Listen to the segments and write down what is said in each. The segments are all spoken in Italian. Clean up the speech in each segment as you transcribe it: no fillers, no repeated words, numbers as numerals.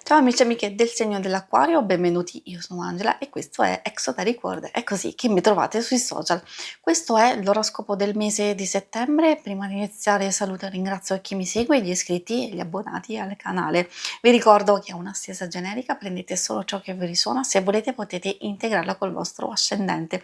Ciao amici e amiche del segno dell'Acquario, benvenuti, io sono Angela e questo è Exoteric World, è così che mi trovate sui social. Questo è l'oroscopo del mese di settembre. Prima di iniziare saluto e ringrazio chi mi segue, gli iscritti e gli abbonati al canale. Vi ricordo che è una stesa generica, prendete solo ciò che vi risuona, se volete potete integrarla col vostro ascendente.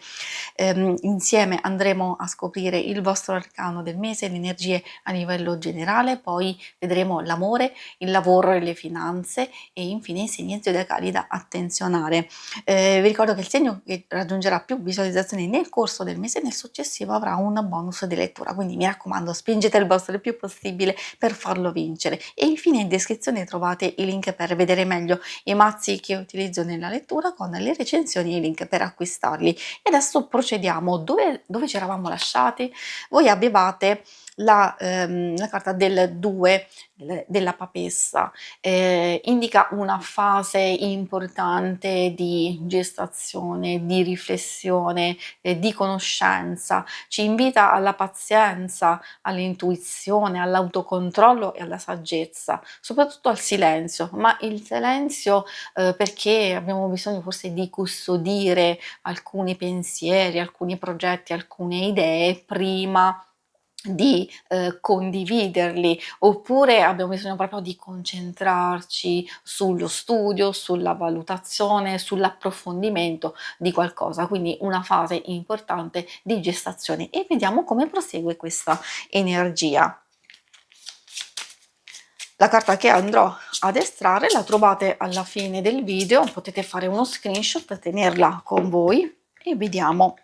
Insieme andremo a scoprire il vostro arcano del mese, le energie a livello generale, poi vedremo l'amore, il lavoro e le finanze e infine i segni zodiacali da attenzionare. Vi ricordo che il segno che raggiungerà più visualizzazioni nel corso del mese nel successivo avrà un bonus di lettura, quindi mi raccomando spingete il vostro il più possibile per farlo vincere. E infine in descrizione trovate i link per vedere meglio i mazzi che utilizzo nella lettura con le recensioni e i link per acquistarli. E adesso procediamo. Dove ci eravamo lasciati? Voi avevate la carta del 2 della papessa, indica una fase importante di gestazione, di riflessione, di conoscenza, ci invita alla pazienza, all'intuizione, all'autocontrollo e alla saggezza, soprattutto al silenzio, ma il silenzio perché abbiamo bisogno forse di custodire alcuni pensieri, alcuni progetti, alcune idee prima di condividerli, oppure abbiamo bisogno proprio di concentrarci sullo studio, sulla valutazione, sull'approfondimento di qualcosa, quindi una fase importante di gestazione. E vediamo come prosegue questa energia. La carta che andrò ad estrarre la trovate alla fine del video, potete fare uno screenshot per tenerla con voi e vediamo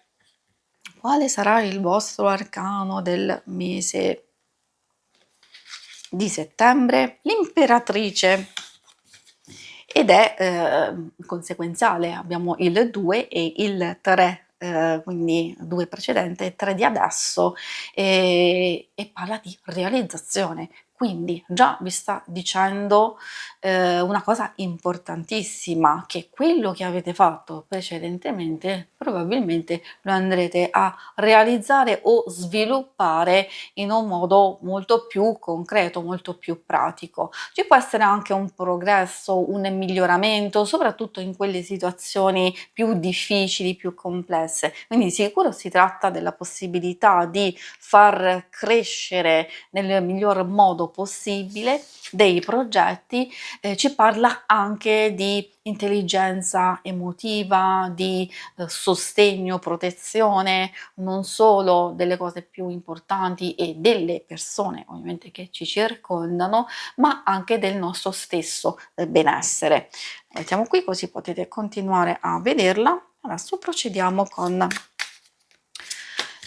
quale sarà il vostro arcano del mese di settembre. L'imperatrice, ed è conseguenziale, abbiamo il 2 e il 3, quindi 2 precedente e 3 di adesso, e parla di realizzazione. Quindi già vi sta dicendo una cosa importantissima, che quello che avete fatto precedentemente probabilmente lo andrete a realizzare o sviluppare in un modo molto più concreto, molto più pratico. Ci può essere anche un progresso, un miglioramento, soprattutto in quelle situazioni più difficili, più complesse. Quindi sicuro si tratta della possibilità di far crescere nel miglior modo possibile dei progetti. Ci parla anche di intelligenza emotiva, di sostegno, protezione, non solo delle cose più importanti e delle persone ovviamente che ci circondano, ma anche del nostro stesso benessere. Mettiamo qui così potete continuare a vederla. Adesso procediamo con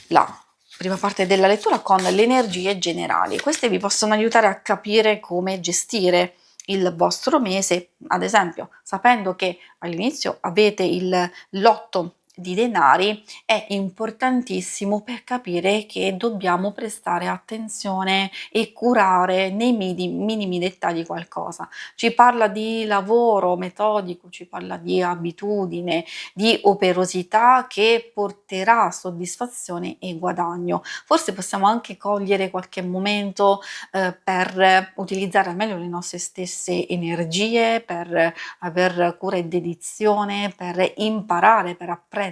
la prima parte della lettura, con le energie generali. Queste vi possono aiutare a capire come gestire il vostro mese, ad esempio sapendo che all'inizio avete il lotto di denari, è importantissimo per capire che dobbiamo prestare attenzione e curare nei minimi dettagli qualcosa. Ci parla di lavoro metodico, ci parla di abitudine, di operosità che porterà soddisfazione e guadagno. Forse possiamo anche cogliere qualche momento per utilizzare al meglio le nostre stesse energie, per aver cura e dedizione, per imparare, per apprendere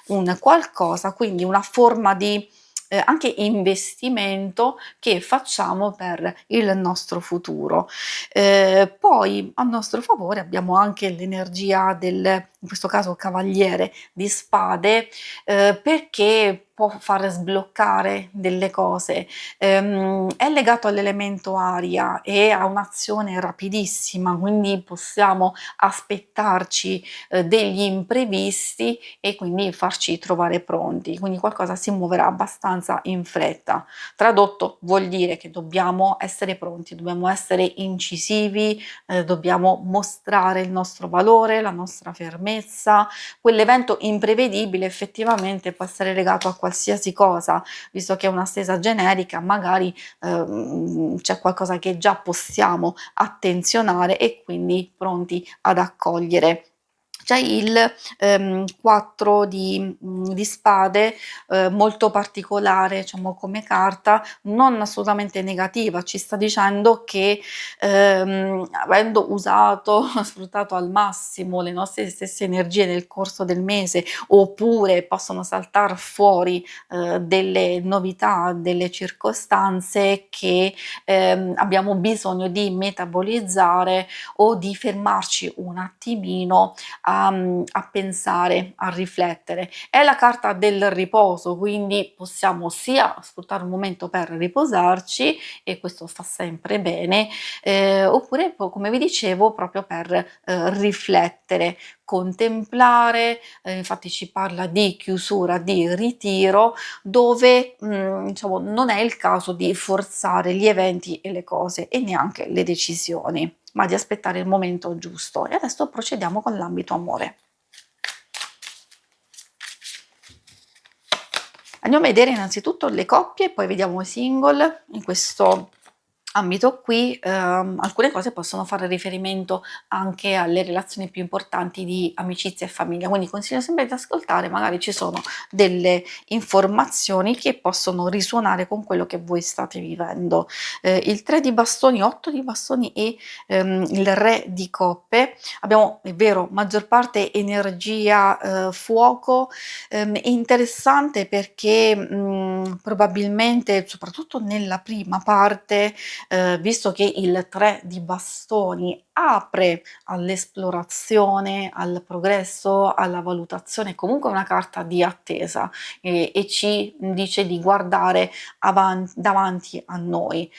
un qualcosa, quindi una forma di anche investimento che facciamo per il nostro futuro. Poi a nostro favore abbiamo anche l'energia del, in questo caso, cavaliere di spade, perché può far sbloccare delle cose. È legato all'elemento aria e ha un'azione rapidissima, quindi possiamo aspettarci degli imprevisti e quindi farci trovare pronti, quindi qualcosa si muoverà abbastanza in fretta. Tradotto vuol dire che dobbiamo essere pronti, dobbiamo essere incisivi, dobbiamo mostrare il nostro valore, la nostra fermezza. Quell'evento imprevedibile effettivamente può essere legato a qualsiasi cosa, visto che è una stesa generica, magari c'è qualcosa che già possiamo attenzionare e quindi pronti ad accogliere C'è il 4 di spade, molto particolare, diciamo, come carta, non assolutamente negativa, ci sta dicendo che, avendo usato, sfruttato al massimo le nostre stesse energie nel corso del mese, oppure possono saltar fuori, delle novità, delle circostanze che, abbiamo bisogno di metabolizzare o di fermarci un attimino a pensare, a riflettere. È la carta del riposo, quindi possiamo sia sfruttare un momento per riposarci, e questo fa sempre bene, oppure come vi dicevo proprio per, riflettere, contemplare, infatti ci parla di chiusura, di ritiro, dove, diciamo, non è il caso di forzare gli eventi e le cose e neanche le decisioni, ma di aspettare il momento giusto. E adesso procediamo con l'ambito amore. Andiamo a vedere innanzitutto le coppie, poi vediamo i single. In questo ambito qui, alcune cose possono fare riferimento anche alle relazioni più importanti di amicizia e famiglia, quindi consiglio sempre di ascoltare, magari ci sono delle informazioni che possono risuonare con quello che voi state vivendo. Il 3 di bastoni, 8 di bastoni e, il re di coppe. Abbiamo, è vero, maggior parte energia, fuoco, è interessante perché, probabilmente, soprattutto nella prima parte, visto che il 3 di bastoni apre all'esplorazione, al progresso, alla valutazione, comunque è una carta di attesa, e ci dice di guardare davanti a noi,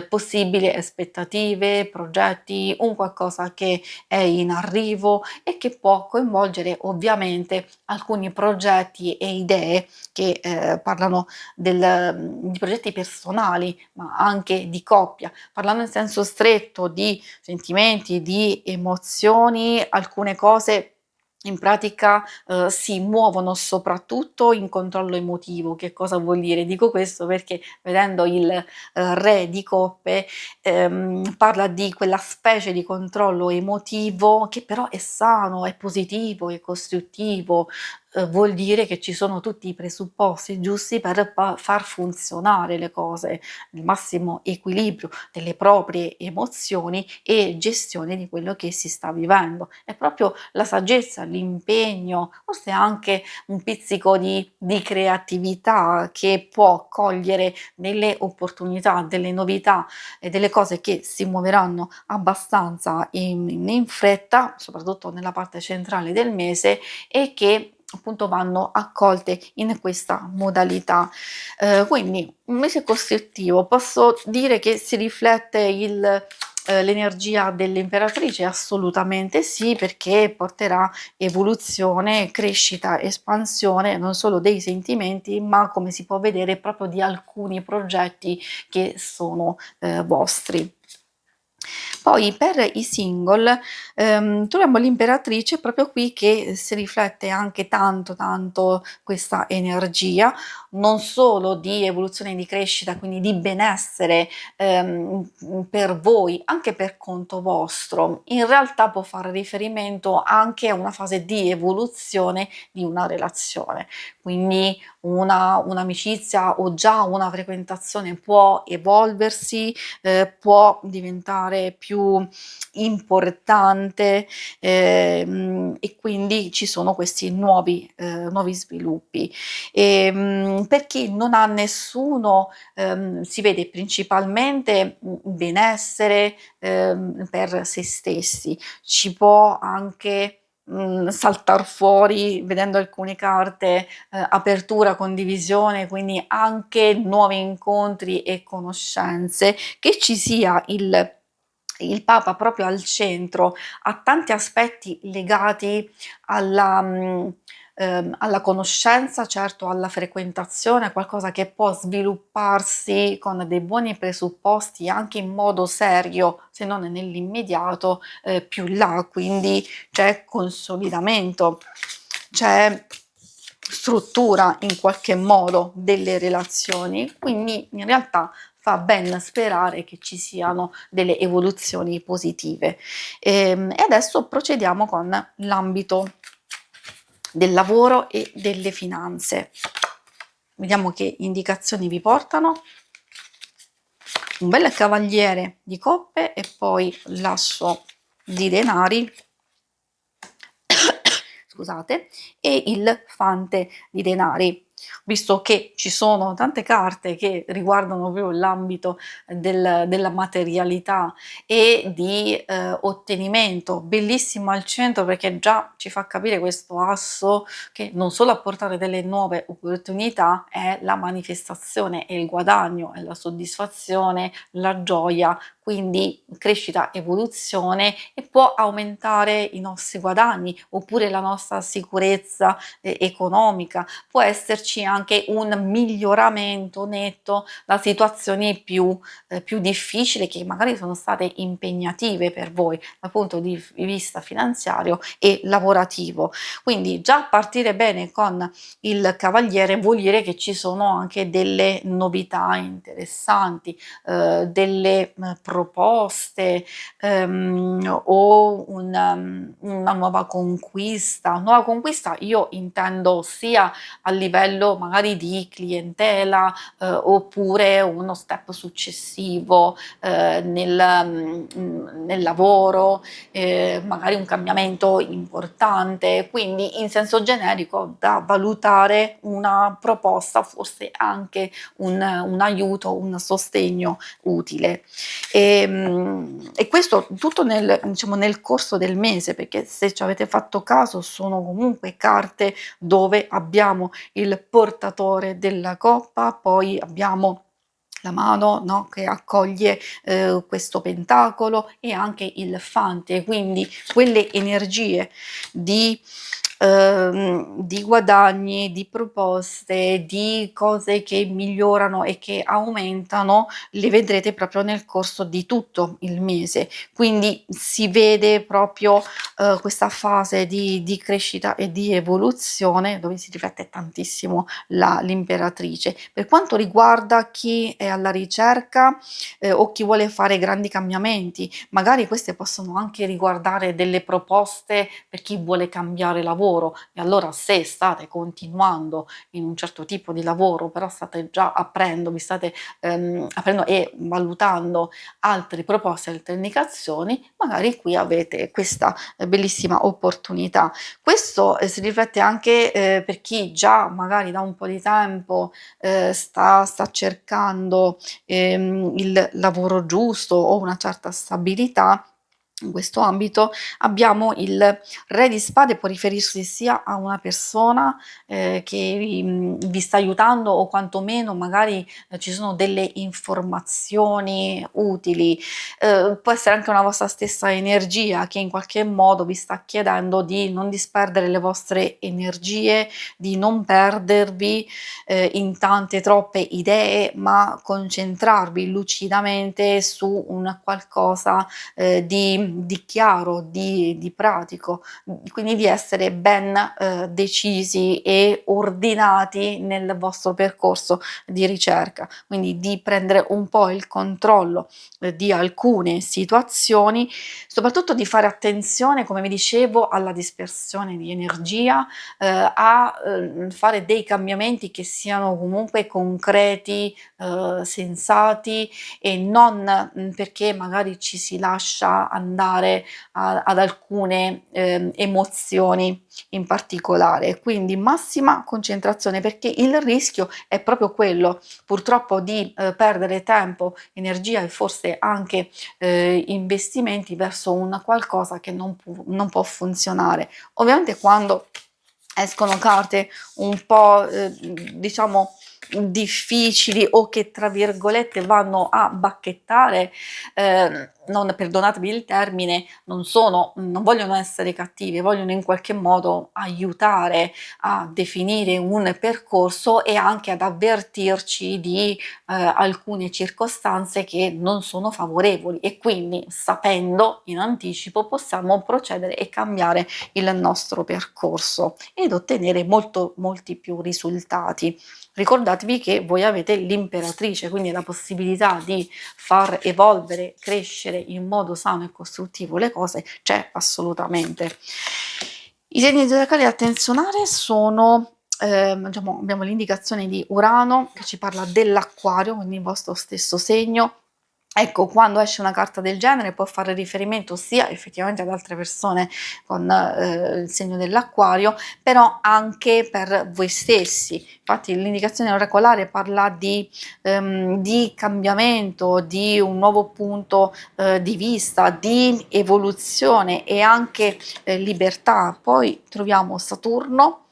possibili aspettative, progetti, un qualcosa che è in arrivo e che può coinvolgere ovviamente alcuni progetti e idee che, parlano di progetti personali, ma anche di coppia. Parlando in senso stretto di sentimenti, di emozioni, alcune cose in pratica, si muovono soprattutto in controllo emotivo. Che cosa vuol dire? Dico questo perché vedendo il, re di coppe, parla di quella specie di controllo emotivo che però è sano, è positivo, è costruttivo, vuol dire che ci sono tutti i presupposti giusti per far funzionare le cose nel massimo equilibrio delle proprie emozioni e gestione di quello che si sta vivendo. È proprio la saggezza, l'impegno, forse anche un pizzico di creatività che può cogliere delle opportunità, delle novità e delle cose che si muoveranno abbastanza in fretta, soprattutto nella parte centrale del mese, e che appunto vanno accolte in questa modalità. Quindi un mese costruttivo, posso dire che si riflette l'energia dell'imperatrice? Assolutamente sì, perché porterà evoluzione, crescita, espansione non solo dei sentimenti, ma come si può vedere proprio di alcuni progetti che sono vostri. Poi per i single, troviamo l'imperatrice proprio qui che si riflette anche tanto, tanto questa energia, non solo di evoluzione e di crescita, quindi di benessere, per voi, anche per conto vostro. In realtà può fare riferimento anche a una fase di evoluzione di una relazione, quindi un'amicizia o già una frequentazione può evolversi, può diventare più importante, e quindi ci sono questi nuovi sviluppi. Per chi non ha nessuno, si vede principalmente benessere, per se stessi. Ci può anche, saltar fuori, vedendo alcune carte, apertura, condivisione, quindi anche nuovi incontri e conoscenze, che ci sia il Papa proprio al centro, ha tanti aspetti legati alla conoscenza, certo alla frequentazione, qualcosa che può svilupparsi con dei buoni presupposti anche in modo serio, se non nell'immediato, più là, quindi c'è consolidamento, c'è struttura in qualche modo delle relazioni, quindi in realtà fa ben sperare che ci siano delle evoluzioni positive. E adesso procediamo con l'ambito del lavoro e delle finanze. Vediamo che indicazioni vi portano. Un bel cavaliere di coppe e poi l'asso di denari, scusate, e il fante di denari. Visto che ci sono tante carte che riguardano proprio l'ambito della materialità e di ottenimento, bellissimo al centro perché già ci fa capire questo asso che non solo a portare delle nuove opportunità è la manifestazione, è il guadagno, è la soddisfazione, la gioia, quindi crescita, evoluzione e può aumentare i nostri guadagni oppure la nostra sicurezza economica, può esserci anche un miglioramento netto da situazioni più difficili che magari sono state impegnative per voi dal punto di vista finanziario e lavorativo. Quindi già partire bene con il cavaliere vuol dire che ci sono anche delle novità interessanti, delle proposte o una nuova conquista. Nuova conquista io intendo sia a livello magari di clientela oppure uno step successivo nel lavoro, magari un cambiamento importante, quindi in senso generico da valutare una proposta, forse anche un aiuto, un sostegno utile. E questo tutto nel, diciamo, nel corso del mese, perché se ci avete fatto caso sono comunque carte dove abbiamo il portatore della coppa, poi abbiamo la mano, no, che accoglie questo pentacolo e anche il fante, quindi quelle energie di di guadagni, di proposte, di cose che migliorano e che aumentano, le vedrete proprio nel corso di tutto il mese. Quindi si vede proprio questa fase di crescita e di evoluzione dove si riflette tantissimo l'imperatrice. Per quanto riguarda chi è alla ricerca o chi vuole fare grandi cambiamenti, magari queste possono anche riguardare delle proposte per chi vuole cambiare lavoro e allora se state continuando in un certo tipo di lavoro, però state già aprendo, vi state aprendo e valutando altre proposte, altre indicazioni, magari qui avete questa bellissima opportunità. Questo si riflette anche per chi già magari da un po' di tempo sta cercando il lavoro giusto o una certa stabilità. In questo ambito abbiamo il re di spade, può riferirsi sia a una persona che vi sta aiutando o quantomeno magari ci sono delle informazioni utili, può essere anche una vostra stessa energia che in qualche modo vi sta chiedendo di non disperdere le vostre energie, di non perdervi in tante troppe idee, ma concentrarvi lucidamente su un qualcosa di chiaro, di pratico, quindi di essere ben decisi e ordinati nel vostro percorso di ricerca, quindi di prendere un po' il controllo di alcune situazioni, soprattutto di fare attenzione, come vi dicevo, alla dispersione di energia, a fare dei cambiamenti che siano comunque concreti, sensati e non perché magari ci si lascia andare ad alcune emozioni in particolare. Quindi massima concentrazione perché il rischio è proprio quello, purtroppo, di perdere tempo, energia e forse anche investimenti verso un qualcosa che non può funzionare. Ovviamente quando escono carte un po' diciamo difficili o che tra virgolette vanno a bacchettare, non perdonatemi il termine, non vogliono essere cattive, vogliono in qualche modo aiutare a definire un percorso e anche ad avvertirci di alcune circostanze che non sono favorevoli, e quindi sapendo in anticipo possiamo procedere e cambiare il nostro percorso ed ottenere molti più risultati. Ricordatevi che voi avete l'imperatrice, quindi la possibilità di far evolvere, crescere in modo sano e costruttivo le cose c'è assolutamente. I segni zodiacali da attenzionare sono, diciamo, abbiamo l'indicazione di Urano che ci parla dell'Acquario, quindi il vostro stesso segno. Ecco, quando esce una carta del genere può fare riferimento sia effettivamente ad altre persone con il segno dell'Acquario, però anche per voi stessi. Infatti l'indicazione oracolare parla di cambiamento, di un nuovo punto di vista, di evoluzione e anche libertà. Poi troviamo Saturno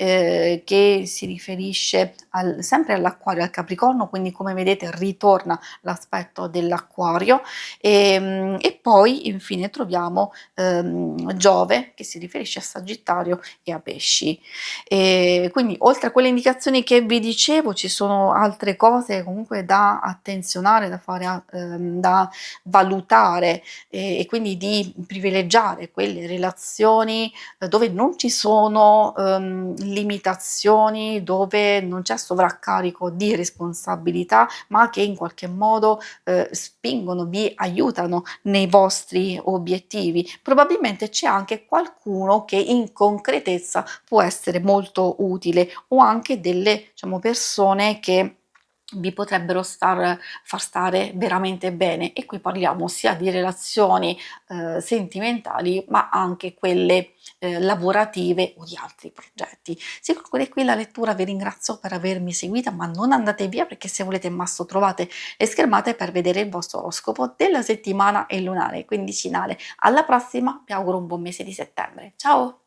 che si riferisce sempre all'Acquario, al Capricorno, quindi come vedete ritorna l'aspetto dell'Acquario, e poi infine troviamo Giove che si riferisce a Sagittario e a Pesci. Quindi oltre a quelle indicazioni che vi dicevo ci sono altre cose comunque da attenzionare, da fare, da valutare, e quindi di privilegiare quelle relazioni dove non ci sono limitazioni, dove non c'è sovraccarico di responsabilità, ma che in qualche modo spingono, vi aiutano nei vostri obiettivi. Probabilmente c'è anche qualcuno che in concretezza può essere molto utile, o anche delle, diciamo, persone che vi potrebbero far stare veramente bene, e qui parliamo sia di relazioni sentimentali ma anche quelle lavorative o di altri progetti. Si conclude qui la lettura, vi ringrazio per avermi seguita, ma non andate via, perché se volete in basso trovate le schermate per vedere il vostro oroscopo della settimana e lunare quindicinale. Alla prossima, vi auguro un buon mese di settembre. Ciao!